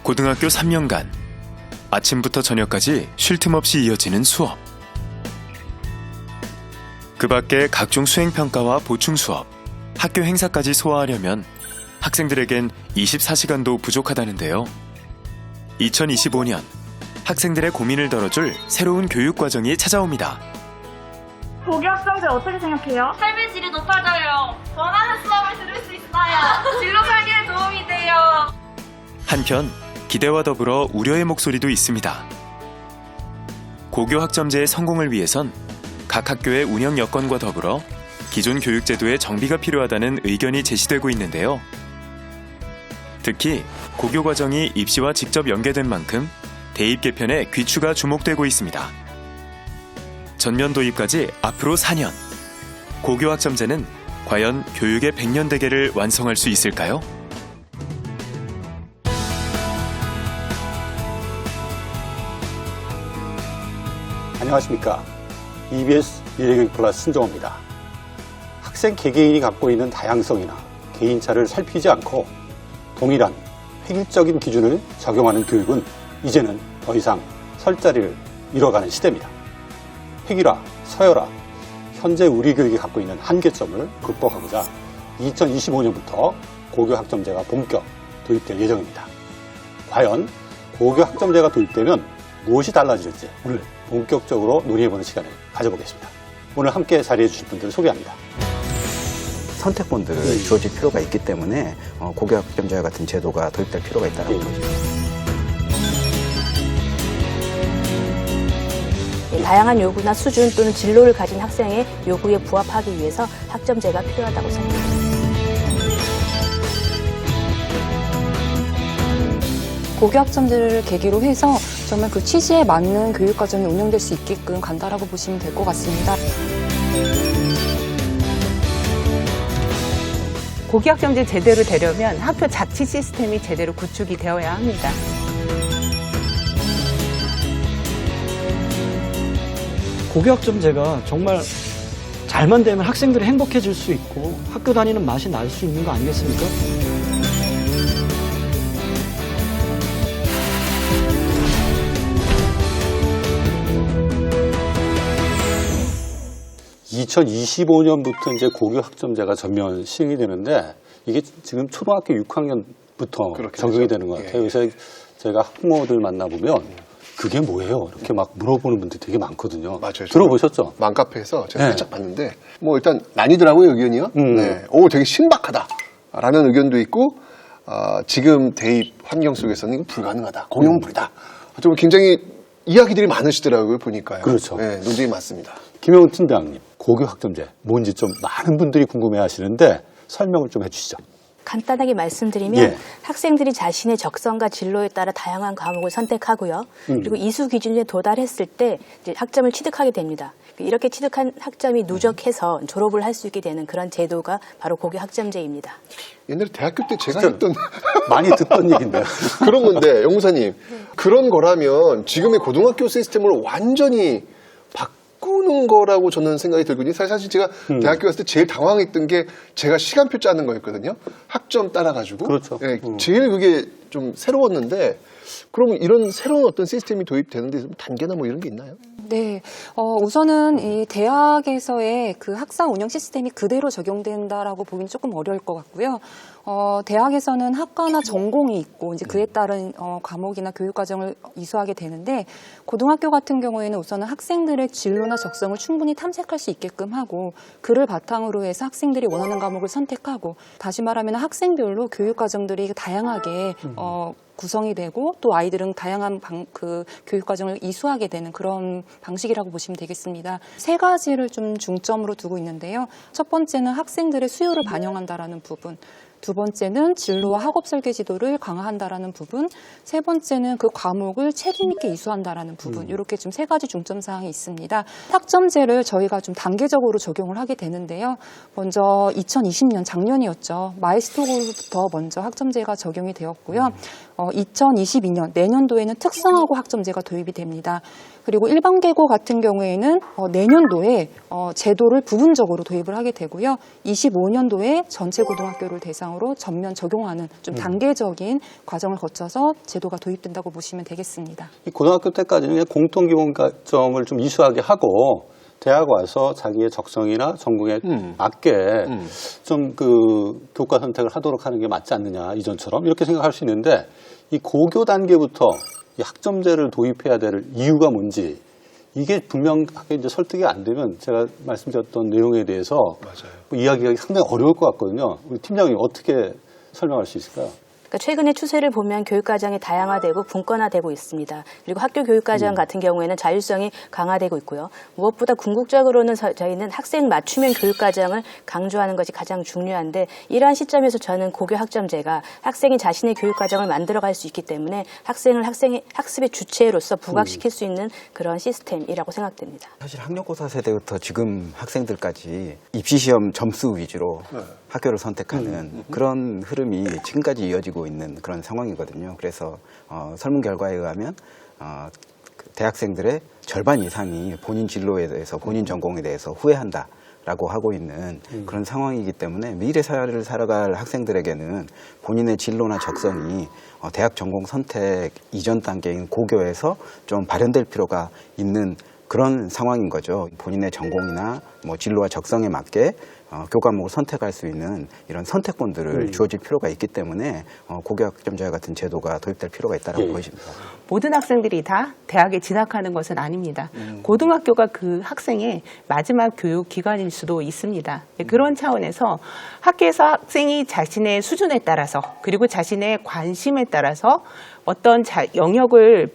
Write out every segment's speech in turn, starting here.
고등학교 3년간 아침부터 저녁까지 쉴 틈 없이 이어지는 수업. 그 밖에 각종 수행평가와 보충 수업, 학교 행사까지 소화하려면 학생들에겐 24시간도 부족하다는데요. 2025년 학생들의 고민을 덜어줄 새로운 교육과정이 찾아옵니다. 고교 학점제 어떻게 생각해요? 삶의 질이 높아져요. 원하는 수업을 들을 수 있어요. 진로 설계에 도움이 돼요. 한편 기대와 더불어 우려의 목소리도 있습니다. 고교 학점제의 성공을 위해선 각 학교의 운영 여건과 더불어 기존 교육제도의 정비가 필요하다는 의견이 제시되고 있는데요. 특히 고교 과정이 입시와 직접 연계된 만큼 대입 개편에 귀추가 주목되고 있습니다. 전면 도입까지 앞으로 4년. 고교 학점제는 과연 교육의 100년 대계를 완성할 수 있을까요? 안녕하십니까. EBS 미래교육 플러스 신정호입니다. 학생 개개인이 갖고 있는 다양성이나 개인차를 살피지 않고 동일한 획일적인 기준을 적용하는 교육은 이제는 더 이상 설 자리를 잃어가는 시대입니다. 획일화, 서열화, 현재 우리 교육이 갖고 있는 한계점을 극복하고자 2025년부터 고교 학점제가 본격 도입될 예정입니다. 과연 고교 학점제가 도입되면 무엇이 달라질지 오늘 본격적으로 논의해보는 시간을 가져보겠습니다. 오늘 함께 자리해 주실 분들을 소개합니다. 선택권들을 주어질 필요가 있기 때문에 고교 학점제 같은 제도가 도입될 필요가 있다고 보입니다. 다양한 요구나 수준 또는 진로를 가진 학생의 요구에 부합하기 위해서 학점제가 필요하다고 생각합니다. 고교 학점제를 계기로 해서 정말 그 취지에 맞는 교육과정이 운영될 수 있게끔 간다라고 보시면 될 것 같습니다. 고교 학점제 제대로 되려면 학교 자치 시스템이 제대로 구축이 되어야 합니다. 고교 학점제가 정말 잘만 되면 학생들이 행복해질 수 있고 학교 다니는 맛이 날 수 있는 거 아니겠습니까? (2025년부터) 이제 고교 학점제가 전면 시행이 되는데 이게 지금 초등학교 6학년부터 적용이 되는 것 같아요. 그래서 제가 학부모들 만나보면 그게 뭐예요? 이렇게 막 물어보는 분들이 되게 많거든요. 맞아요. 들어보셨죠? 맘카페에서 제가 살짝 봤는데 뭐 일단 나뉘더라고요, 의견이요. 네. 오, 되게 신박하다라는 의견도 있고 지금 대입 환경 속에서는 이거 불가능하다, 공용불이다. 좀 굉장히 이야기들이 많으시더라고요, 보니까요. 그렇죠. 네, 논쟁이 많습니다. 김영훈 팀장님, 고교 학점제 뭔지 좀 많은 분들이 궁금해하시는데 설명을 좀 해주시죠. 간단하게 말씀드리면 예. 학생들이 자신의 적성과 진로에 따라 다양한 과목을 선택하고요. 그리고 이수 기준에 도달했을 때 이제 학점을 취득하게 됩니다. 이렇게 취득한 학점이 누적해서 졸업을 할 수 있게 되는 그런 제도가 바로 고교 학점제입니다. 옛날에 대학교 때 제가 했던 많이 듣던 얘기인데 그런 건데 영무사님 그런 거라면 지금의 고등학교 시스템을 완전히 바꾸는 거라고 저는 생각이 들거든요. 사실 제가 대학교 갔을 때 제일 당황했던 게 제가 시간표 짜는 거였거든요. 학점 따라가지고. 그렇죠. 네, 제일 그게 좀 새로웠는데 그러면 이런 새로운 어떤 시스템이 도입되는데 단계나 뭐 이런 게 있나요? 네, 우선은 이 대학에서의 그 학사 운영 시스템이 그대로 적용된다라고 보기는 조금 어려울 것 같고요. 대학에서는 학과나 전공이 있고 이제 그에 따른 과목이나 교육 과정을 이수하게 되는데 고등학교 같은 경우에는 우선은 학생들의 진로나 적성을 충분히 탐색할 수 있게끔 하고 그를 바탕으로 해서 학생들이 원하는 과목을 선택하고 다시 말하면 학생별로 교육 과정들이 다양하게 구성이 되고 또 아이들은 다양한 그 교육 과정을 이수하게 되는 그런 방식이라고 보시면 되겠습니다. 세 가지를 좀 중점으로 두고 있는데요. 첫 번째는 학생들의 수요를 반영한다라는 부분. 두 번째는 진로와 학업 설계 지도를 강화한다라는 부분, 세 번째는 그 과목을 책임 있게 이수한다라는 부분, 이렇게 좀 세 가지 중점 사항이 있습니다. 학점제를 저희가 좀 단계적으로 적용을 하게 되는데요. 먼저 2020년 작년이었죠. 마일스톤부터 먼저 학점제가 적용이 되었고요. 2022년 내년도에는 특성화고 학점제가 도입이 됩니다. 그리고 일반 계고 같은 경우에는 내년도에 제도를 부분적으로 도입을 하게 되고요. 25년도에 전체 고등학교를 대상으로 대상으로 전면 적용하는 좀 단계적인 과정을 거쳐서 제도가 도입된다고 보시면 되겠습니다. 이 고등학교 때까지는 그냥 공통기본과정을 좀 이수하게 하고 대학 와서 자기의 적성이나 전공에 맞게 좀 그 교과 선택을 하도록 하는 게 맞지 않느냐, 이전처럼 이렇게 생각할 수 있는데 이 고교 단계부터 이 학점제를 도입해야 될 이유가 뭔지 이게 분명하게 이제 설득이 안 되면 제가 말씀드렸던 내용에 대해서 뭐 이야기가 상당히 어려울 것 같거든요. 우리 팀장님 어떻게 설명할 수 있을까요? 그러니까 최근의 추세를 보면 교육과정이 다양화되고 분권화되고 있습니다. 그리고 학교 교육과정 같은 경우에는 자율성이 강화되고 있고요. 무엇보다 궁극적으로는 저희는 학생 맞춤형 교육과정을 강조하는 것이 가장 중요한데 이러한 시점에서 저는 고교 학점제가 학생이 자신의 교육과정을 만들어갈 수 있기 때문에 학생을 학습의 주체로서 부각시킬 수 있는 그런 시스템이라고 생각됩니다. 사실 학력고사 세대부터 지금 학생들까지 입시시험 점수 위주로 학교를 선택하는 그런 흐름이 지금까지 이어지고 있는 그런 상황이거든요. 그래서 설문 결과에 의하면 대학생들의 절반 이상이 본인 진로에 대해서 본인 전공에 대해서 후회한다라고 하고 있는 그런 상황이기 때문에 미래 사회를 살아갈 학생들에게는 본인의 진로나 적성이 대학 전공 선택 이전 단계인 고교에서 좀 발현될 필요가 있는 그런 상황인 거죠. 본인의 전공이나 뭐 진로와 적성에 맞게 교과목을 선택할 수 있는 이런 선택권들을 주어질 필요가 있기 때문에 고교 학점제 같은 제도가 도입될 필요가 있다고 보여집니다. 모든 학생들이 다 대학에 진학하는 것은 아닙니다. 고등학교가 그 학생의 마지막 교육 기관일 수도 있습니다. 그런 차원에서 학교에서 학생이 자신의 수준에 따라서 그리고 자신의 관심에 따라서 어떤 영역을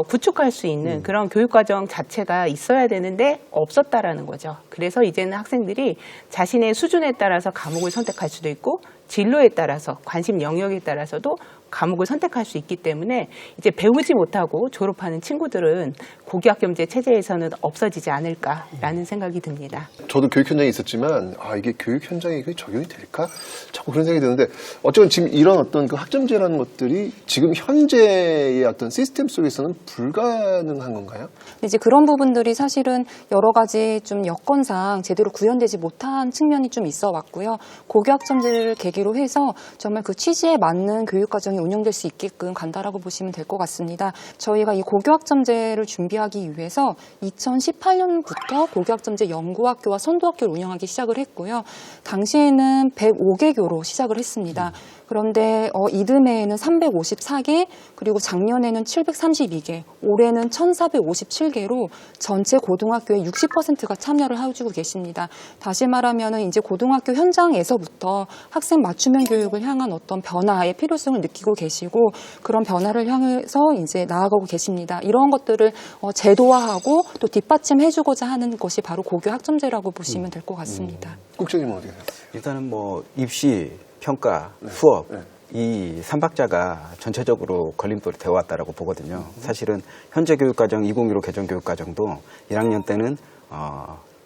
구축할 수 있는 그런 교육과정 자체가 있어야 되는데 없었다라는 거죠. 그래서 이제는 학생들이 자신의 수준에 따라서 과목을 선택할 수도 있고 진로에 따라서 관심 영역에 따라서도 과목을 선택할 수 있기 때문에 이제 배우지 못하고 졸업하는 친구들은 고교학점제 체제에서는 없어지지 않을까라는 생각이 듭니다. 저도 교육 현장에 있었지만 이게 교육 현장에 이게 적용이 될까? 자꾸 그런 생각이 드는데 어쨌든 지금 이런 어떤 그 학점제라는 것들이 지금 현재의 어떤 시스템 속에서는 불가능한 건가요? 이제 그런 부분들이 사실은 여러 가지 좀 여건상 제대로 구현되지 못한 측면이 좀 있어 왔고요. 고교학점제를 계기로 해서 정말 그 취지에 맞는 교육과정이 운영될 수 있게끔 간다라고 보시면 될 것 같습니다. 저희가 이 고교학점제를 준비하기 위해서 2018년부터 고교학점제 연구학교와 선도학교를 운영하기 시작을 했고요. 당시에는 105개교로 시작을 했습니다. 그런데 이듬해에는 354개, 그리고 작년에는 732개, 올해는 1,457개로 전체 고등학교의 60%가 참여를 해주고 계십니다. 다시 말하면 이제 고등학교 현장에서부터 학생 맞춤형 교육을 향한 어떤 변화의 필요성을 느끼고 계시고 그런 변화를 향해서 이제 나아가고 계십니다. 이런 것들을 제도화하고 또 뒷받침해주고자 하는 것이 바로 고교 학점제라고 보시면 될 것 같습니다. 국장님은 어떻게 생각하세요? 일단은 뭐 입시, 평가, 수업 이 3박자가 전체적으로 걸림돌이 되어 왔다라고 보거든요. 사실은 현재 교육과정 2015 개정 교육과정도 1학년 때는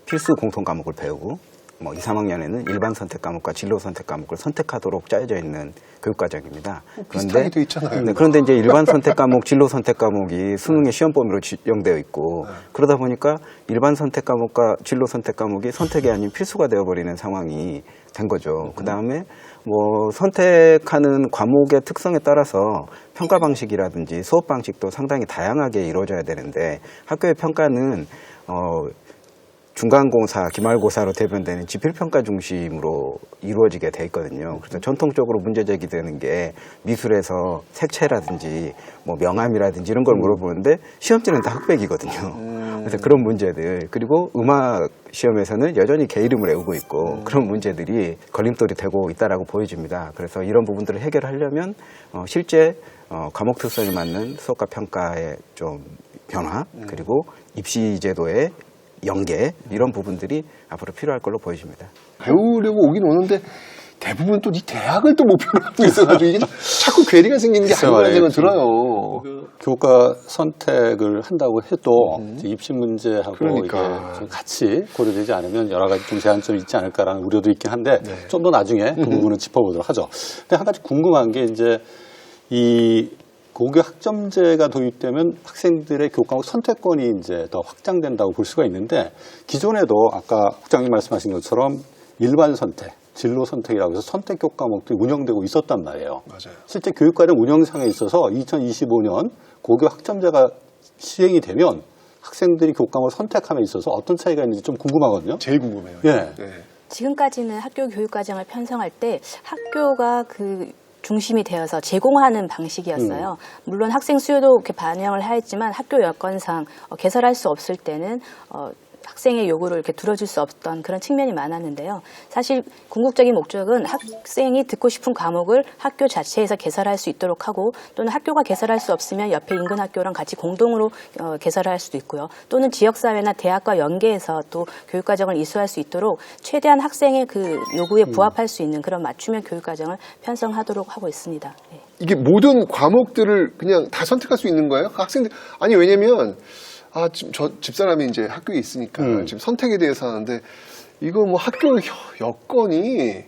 필수 공통 과목을 배우고 뭐 2, 3학년에는 일반 선택 과목과 진로 선택 과목을 선택하도록 짜여져 있는 교육과정입니다. 비슷하게 돼 있잖아요. 그런데 이제 일반 선택 과목, 진로 선택 과목이 수능의 시험 범위로 지정되어 있고 그러다 보니까 일반 선택 과목과 진로 선택 과목이 선택이 아닌 필수가 되어버리는 상황이 된 거죠. 그 다음에 뭐 선택하는 과목의 특성에 따라서 평가 방식이라든지 수업 방식도 상당히 다양하게 이루어져야 되는데 학교의 평가는 중간고사, 기말고사로 대변되는 지필평가 중심으로 이루어지게 돼 있거든요. 그래서 전통적으로 문제 제기되는 게 미술에서 색채라든지 뭐 명암이라든지 이런 걸 물어보는데 시험지는 다 흑백이거든요. 그래서 그런 문제들, 그리고 음악 시험에서는 여전히 개 이름을 외우고 있고 그런 문제들이 걸림돌이 되고 있다라고 보여집니다. 그래서 이런 부분들을 해결하려면 실제 과목 특성에 맞는 수업과 평가의 좀 변화, 그리고 입시 제도의 연계, 이런 부분들이 앞으로 필요할 걸로 보여집니다. 배우려고 오긴 오는데 대부분 또 이 대학을 또 목표로 하고 있어가지고 이게 자꾸 괴리가 생기는 게 아니라는 생각이 들어요. 교과 선택을 한다고 해도 입시 문제하고 그러니까. 이게 좀 같이 고려되지 않으면 여러 가지 좀 제한점이 있지 않을까라는 우려도 있긴 한데 좀 더 나중에 그 부분은 짚어보도록 하죠. 근데 한 가지 궁금한 게 이제 이 고교 학점제가 도입되면 학생들의 교과목 선택권이 이제 더 확장된다고 볼 수가 있는데 기존에도 아까 국장님 말씀하신 것처럼 일반 선택 진로 선택이라고 해서 선택교 과목들이 운영되고 있었단 말이에요. 맞아요. 실제 교육과정 운영상에 있어서 2025년 고교 학점제가 시행이 되면 학생들이 교과목을 선택함에 있어서 어떤 차이가 있는지 좀 궁금하거든요. 제일 궁금해요. 예. 네. 지금까지는 학교 교육과정을 편성할 때 학교가 그 중심이 되어서 제공하는 방식이었어요. 물론 학생 수요도 이렇게 반영을 하였지만 학교 여건상 개설할 수 없을 때는 학생의 요구를 이렇게 들어줄 수 없던 그런 측면이 많았는데요. 사실 궁극적인 목적은 학생이 듣고 싶은 과목을 학교 자체에서 개설할 수 있도록 하고, 또는 학교가 개설할 수 없으면 옆에 인근 학교랑 같이 공동으로 개설할 수도 있고요. 또는 지역사회나 대학과 연계해서 또 교육과정을 이수할 수 있도록 최대한 학생의 그 요구에 부합할 수 있는 그런 맞춤형 교육과정을 편성하도록 하고 있습니다. 네. 이게 모든 과목들을 그냥 다 선택할 수 있는 거예요? 학생들, 아니, 왜냐면, 지금 저 집사람이 이제 학교에 있으니까 지금 선택에 대해서 하는데 이거 뭐 학교 여건이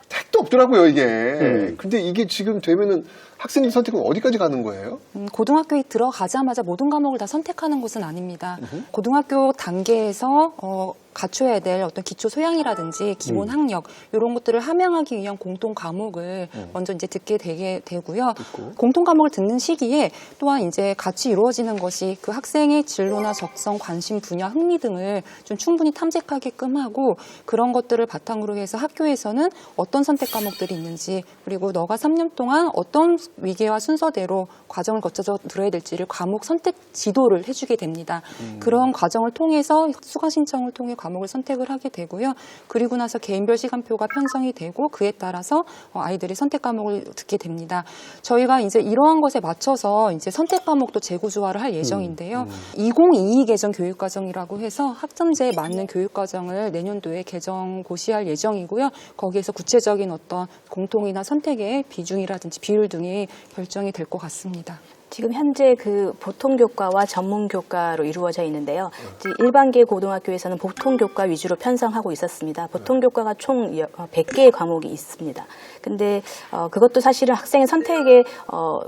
택도 없더라고요, 이게. 근데 이게 지금 되면은 학생들 선택은 어디까지 가는 거예요? 고등학교에 들어가자마자 모든 과목을 다 선택하는 것은 아닙니다. 고등학교 단계에서 갖춰야 될 어떤 기초 소양이라든지 기본 학력 이런 것들을 함양하기 위한 공통 과목을 먼저 이제 듣게 되고요. 공통 과목을 듣는 시기에 또한 이제 같이 이루어지는 것이 그 학생의 진로나 적성, 관심, 분야, 흥미 등을 좀 충분히 탐색하게끔 하고, 그런 것들을 바탕으로 해서 학교에서는 어떤 선택 과목들이 있는지, 그리고 너가 3년 동안 어떤 위계와 순서대로 과정을 거쳐서 들어야 될지를 과목 선택 지도를 해주게 됩니다. 그런 과정을 통해서 수강 신청을 통해 과목을 선택을 하게 되고요. 그리고 나서 개인별 시간표가 편성이 되고 그에 따라서 아이들이 선택 과목을 듣게 됩니다. 저희가 이제 이러한 것에 맞춰서 이제 선택 과목도 재구조화를 할 예정인데요. 2022 개정 교육과정이라고 해서 학점제에 맞는 교육과정을 내년도에 개정 고시할 예정이고요. 거기에서 구체적인 어떤 공통이나 선택의 비중이라든지 비율 등이 결정이 될 것 같습니다. 지금 현재 그 보통교과와 전문교과로 이루어져 있는데요. 이제 일반계 고등학교에서는 보통교과 위주로 편성하고 있었습니다. 보통교과가 총 100개의 과목이 있습니다. 근데 그것도 사실은 학생의 선택에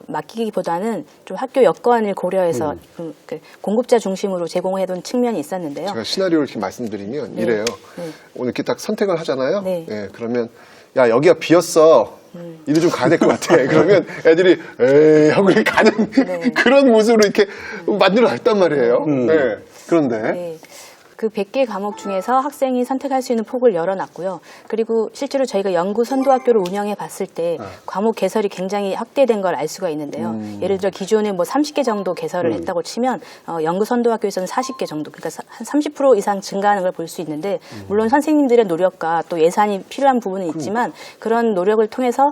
맡기기보다는 좀 학교 여건을 고려해서 그 공급자 중심으로 제공해둔 측면이 있었는데요. 제가 시나리오를 이렇게 말씀드리면 이래요. 오늘 이렇게 딱 선택을 하잖아요. 그러면 야, 여기가 비었어. 이리 좀 가야 될 것 같아. 그러면 애들이 에이 하고 이렇게 가는 그런 모습으로 이렇게 만들어놨단 말이에요. 그런데 그 100개 과목 중에서 학생이 선택할 수 있는 폭을 열어놨고요. 그리고 실제로 저희가 연구 선도학교를 운영해 봤을 때 과목 개설이 굉장히 확대된 걸 알 수가 있는데요. 예를 들어 기존에 뭐 30개 정도 개설을 했다고 치면 연구 선도학교에서는 40개 정도, 그러니까 한 30% 이상 증가하는 걸 볼 수 있는데, 물론 선생님들의 노력과 또 예산이 필요한 부분은 있지만 그런 노력을 통해서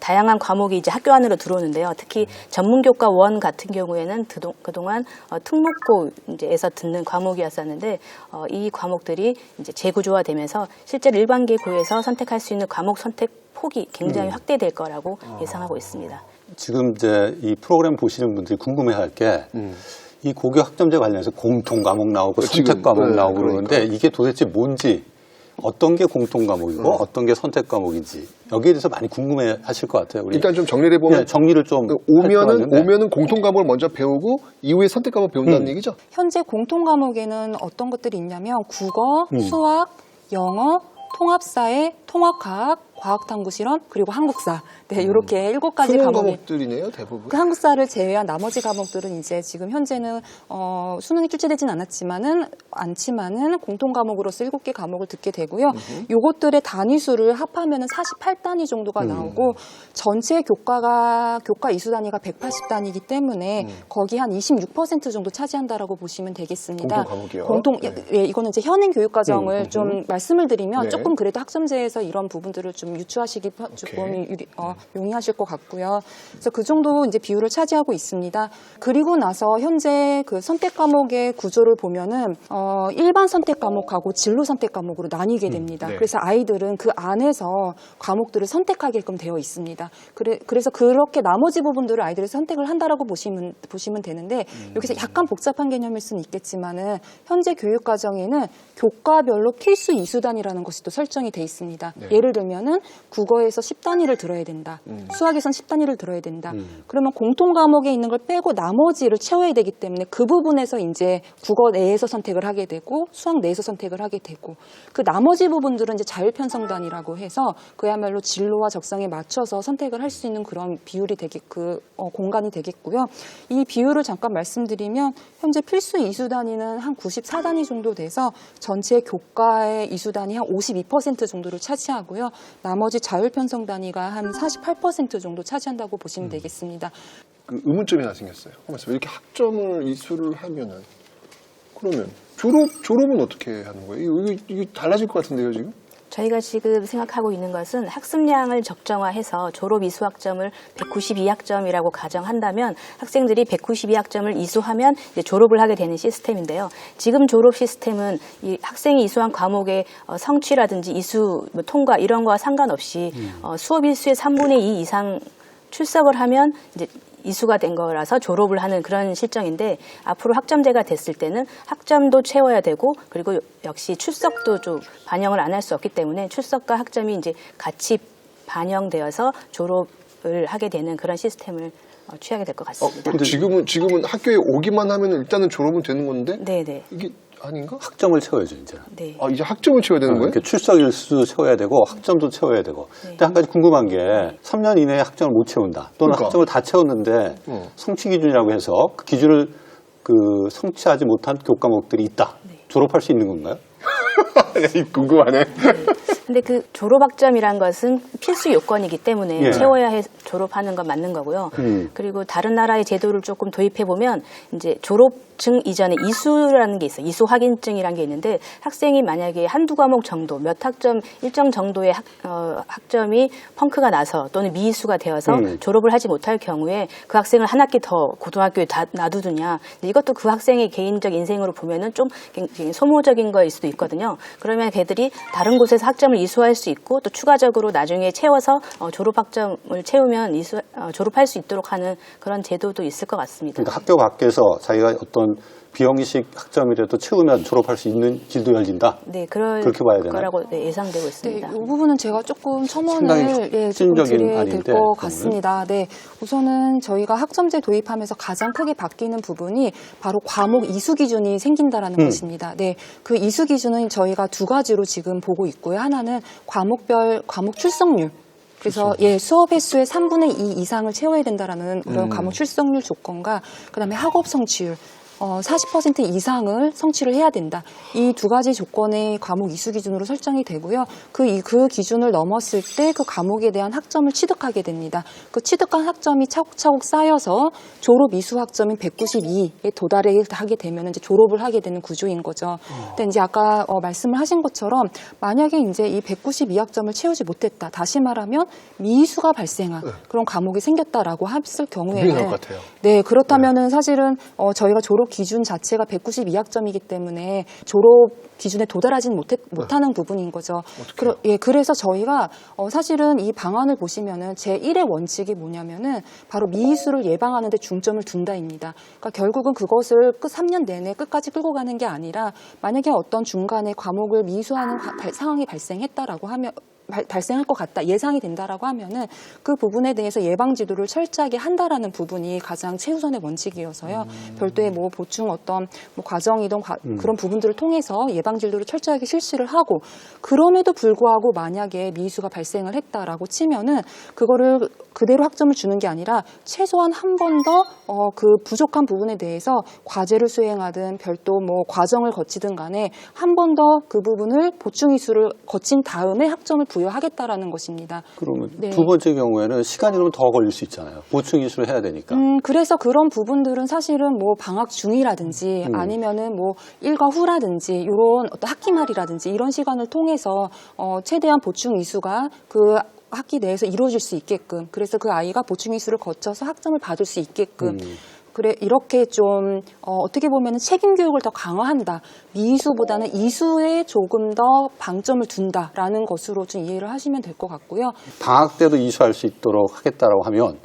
다양한 과목이 이제 학교 안으로 들어오는데요. 특히 전문교과 1 같은 경우에는 그동안 특목고에서 듣는 과목이었었는데 이 과목들이 이제 재구조화되면서 실제로 일반계 고에서 선택할 수 있는 과목 선택 폭이 굉장히 확대될 거라고 예상하고 있습니다. 지금 이제 이 프로그램 보시는 분들이 궁금해할 게 이 고교 학점제 관련해서 공통 과목 나오고 선택 과목 나오고 그러는데 이게 도대체 뭔지, 어떤 게 공통 과목이고 어떤 게 선택 과목인지 여기에 대해서 많이 궁금해 하실 것 같아요. 우리 일단 좀 정리를 해보면 정리를 좀 오면은 공통 과목을 먼저 배우고 이후에 선택 과목 배운다는 얘기죠? 현재 공통 과목에는 어떤 것들이 있냐면 국어, 수학, 영어, 통합사회, 통합과학, 과학탐구 실험, 그리고 한국사. 이렇게 7가지 과목들이네요, 대부분. 그 한국사를 제외한 나머지 과목들은 이제 지금 현재는 수능이 출제되진 않지만은 공통 과목으로서 7개 과목을 듣게 되고요. 요것들의 단위수를 합하면은 48단위 정도가 나오고, 전체 교과 이수 단위가 180단위이기 때문에 거기 한 26% 정도 차지한다라고 보시면 되겠습니다. 공통 과목이요? 이거는 이제 현행 교육과정을 좀 말씀을 드리면 조금 그래도 학점제에서 이런 부분들을 좀 유추하시기 조금 용이하실 것 같고요. 그래서 그 정도 이제 비율을 차지하고 있습니다. 그리고 나서 현재 그 선택 과목의 구조를 보면은 일반 선택 과목하고 진로 선택 과목으로 나뉘게 됩니다. 그래서 아이들은 그 안에서 과목들을 선택하게끔 되어 있습니다. 그래서 그렇게 나머지 부분들을 아이들이 선택을 한다라고 보시면 되는데, 여기서 약간 복잡한 개념일 수는 있겠지만은 현재 교육 과정에는 교과별로 필수 이수단이라는 것이 또 설정이 돼 있습니다. 네. 예를 들면은 국어에서 10단위를 들어야 된다. 수학에선 10단위를 들어야 된다. 그러면 공통 과목에 있는 걸 빼고 나머지를 채워야 되기 때문에 그 부분에서 이제 국어 내에서 선택을 하게 되고 수학 내에서 선택을 하게 되고 그 나머지 부분들은 이제 자율편성단이라고 해서 그야말로 진로와 적성에 맞춰서 선택을 할 수 있는 그런 비율이 공간이 되겠고요. 이 비율을 잠깐 말씀드리면 현재 필수 이수 단위는 한 94단위 정도 돼서 전체 교과의 이수 단위 한 52% 정도를 차지하고요. 나머지 자율편성 단위가 한 48% 정도 차지한다고 보시면 되겠습니다. 그 의문점이 하나 생겼어요. 하면서 이렇게 학점을 이수를 하면은 그러면 졸업은 어떻게 하는 거예요? 이게 달라질 것 같은데요, 지금? 저희가 지금 생각하고 있는 것은 학습량을 적정화해서 졸업 이수학점을 192학점이라고 가정한다면 학생들이 192학점을 이수하면 이제 졸업을 하게 되는 시스템인데요. 지금 졸업 시스템은 이 학생이 이수한 과목의 성취라든지 이수 통과 이런 거와 상관없이 수업 일수의 3분의 2 이상 출석을 하면 이제 이수가 된 거라서 졸업을 하는 그런 실정인데 앞으로 학점제가 됐을 때는 학점도 채워야 되고 그리고 역시 출석도 좀 반영을 안 할 수 없기 때문에 출석과 학점이 이제 같이 반영되어서 졸업을 하게 되는 그런 시스템을 취하게 될 것 같습니다. 근데 지금은 학교에 오기만 하면 일단은 졸업은 되는 건데 네네. 이게 아닌가? 학점을 채워야죠, 이제. 네. 이제 학점을 채워야 되는 거예요? 이렇게 출석 일수 채워야 되고 학점도 채워야 되고. 근데 한 가지 궁금한 게 3년 이내에 학점을 못 채운다. 또는 그러니까. 학점을 다 채웠는데 성취 기준이라고 해서 그 기준을 성취하지 못한 교과목들이 있다. 졸업할 수 있는 건가요? 궁금하네. 근데 그 졸업학점이란 것은 필수 요건이기 때문에 예. 채워야 해 졸업하는 건 맞는 거고요. 그리고 다른 나라의 제도를 조금 도입해 보면 이제 졸업증 이전에 이수라는 게 있어요. 이수 확인증이라는 게 있는데 학생이 만약에 한두 과목 정도 몇 학점 일정 정도의 학점이 펑크가 나서 또는 미이수가 되어서 졸업을 하지 못할 경우에 그 학생을 한 학기 더 고등학교에 놔두느냐. 이것도 그 학생의 개인적 인생으로 보면은 좀 굉장히 소모적인 거일 수도 있거든요. 그러면 걔들이 다른 곳에서 학점을 이수할 수 있고 또 추가적으로 나중에 채워서 졸업학점을 채우면 졸업할 수 있도록 하는 그런 제도도 있을 것 같습니다. 그러니까 학교 밖에서 자기가 어떤 비형식 학점이라도 채우면 졸업할 수 있는 길도 열린다. 네, 그렇게 봐야 되나요? 거라고 예상되고 네, 있습니다. 이 부분은 제가 조금 첨언을 조금 혁신적인 드려야 안인데, 될 것 같습니다. 네, 우선은 저희가 학점제 도입하면서 가장 크게 바뀌는 부분이 바로 과목 이수 기준이 생긴다라는 것입니다. 네, 그 이수 기준은 저희가 두 가지로 지금 보고 있고요. 하나는 과목별 과목 출석률. 그래서 수업 횟수의 3분의 2 이상을 채워야 된다라는 그런 과목 출석률 조건과 그다음에 학업 성취율 40% 이상을 성취를 해야 된다. 이 두 가지 조건의 과목 이수 기준으로 설정이 되고요. 그 기준을 넘었을 때 그 과목에 대한 학점을 취득하게 됩니다. 그 취득한 학점이 차곡차곡 쌓여서 졸업 이수 학점인 192에 도달하게 되면 이제 졸업을 하게 되는 구조인 거죠. 근데 이제 아까 말씀을 하신 것처럼 만약에 이제 이 192학점을 채우지 못했다. 다시 말하면 미이수가 발생한 그런 과목이 생겼다라고 했을 경우에는 그럴 것 같아요. 네, 그렇다면은 사실은 저희가 졸업 기준 자체가 192학점이기 때문에 졸업 기준에 도달하지는 못하는 부분인 거죠. 그래서 저희가 사실은 이 방안을 보시면은 제1의 원칙이 뭐냐면은 바로 미이수를 예방하는 데 중점을 둔다입니다. 그러니까 결국은 그것을 3년 내내 끝까지 끌고 가는 게 아니라 만약에 어떤 중간에 과목을 미이수하는 상황이 발생했다라고 하면 발생할 것 같다, 예상이 된다라고 하면은 그 부분에 대해서 예방 지도를 철저하게 한다라는 부분이 가장 최우선의 원칙이어서요. 별도의 뭐 보충 어떤 뭐 과정이든 그런 부분들을 통해서 예방 지도를 철저하게 실시를 하고 그럼에도 불구하고 만약에 미이수가 발생을 했다라고 치면은 그거를 그대로 학점을 주는 게 아니라 최소한 한 번 더 그 부족한 부분에 대해서 과제를 수행하든 별도 뭐 과정을 거치든 간에 한 번 더 그 부분을 보충 이수를 거친 다음에 학점을 부여하겠다라는 것입니다. 그러면 네. 두 번째 경우에는 시간이 좀 더 걸릴 수 있잖아요. 보충 이수를 해야 되니까. 그래서 그런 부분들은 사실은 뭐 방학 중이라든지 아니면은 뭐 일과 후라든지 이런 어떤 학기 말이라든지 이런 시간을 통해서 최대한 보충 이수가 그 학기 내에서 이루어질 수 있게끔 그래서 그 아이가 보충 이수를 거쳐서 학점을 받을 수 있게끔 이렇게 좀 어떻게 보면 책임 교육을 더 강화한다. 미이수보다는 이수에 조금 더 방점을 둔다라는 것으로 좀 이해를 하시면 될 것 같고요. 방학 때도 이수할 수 있도록 하겠다라고 하면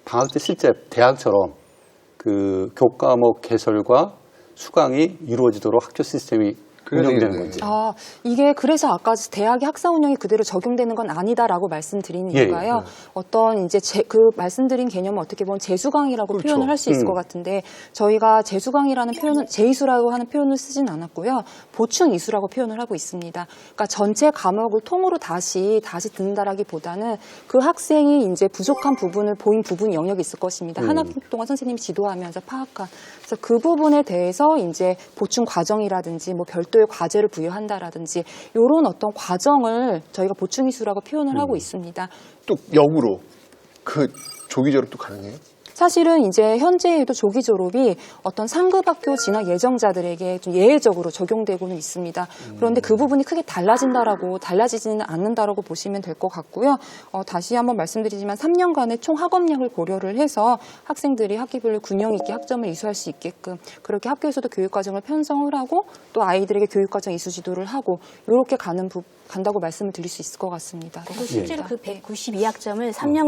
방학 때 실제 대학처럼 그 교과목 개설과 수강이 이루어지도록 학교 시스템이 운영되는 건지. 이게 그래서 아까 대학의 학사 운영이 그대로 적용되는 건 아니다라고 말씀드린 이유가요. 어떤 이제 그 말씀드린 개념은 어떻게 보면 재수강이라고 그렇죠. 표현을 할 수 있을 것 같은데 저희가 재수강이라는 표현은 재이수라고 하는 표현을 쓰진 않았고요. 보충 이수라고 표현을 하고 있습니다. 그러니까 전체 과목을 통으로 다시 듣는다라기보다는 그 학생이 이제 부족한 부분을 보인 부분 영역이 있을 것입니다. 한 학기 동안 선생님이 지도하면서 파악한. 그래서 그 부분에 대해서 이제 보충 과정이라든지 뭐 별도의 과제를 부여한다라든지 이런 어떤 과정을 저희가 보충 이수라고 표현을 하고 있습니다. 또 역으로 그 조기 졸업도 가능해요? 사실은 이제 현재에도 조기 졸업이 어떤 상급 학교 진학 예정자들에게 좀 예외적으로 적용되고는 있습니다. 그런데 그 부분이 크게 달라지지는 않는다라고 보시면 될 것 같고요. 다시 한번 말씀드리지만 3년간의 총 학업량을 고려를 해서 학생들이 학기별로 균형 있게 학점을 이수할 수 있게끔 그렇게 학교에서도 교육과정을 편성을 하고 또 아이들에게 교육과정 이수 지도를 하고 이렇게 간다고 말씀을 드릴 수 있을 것 같습니다. 실제로 그 192학점을 3년간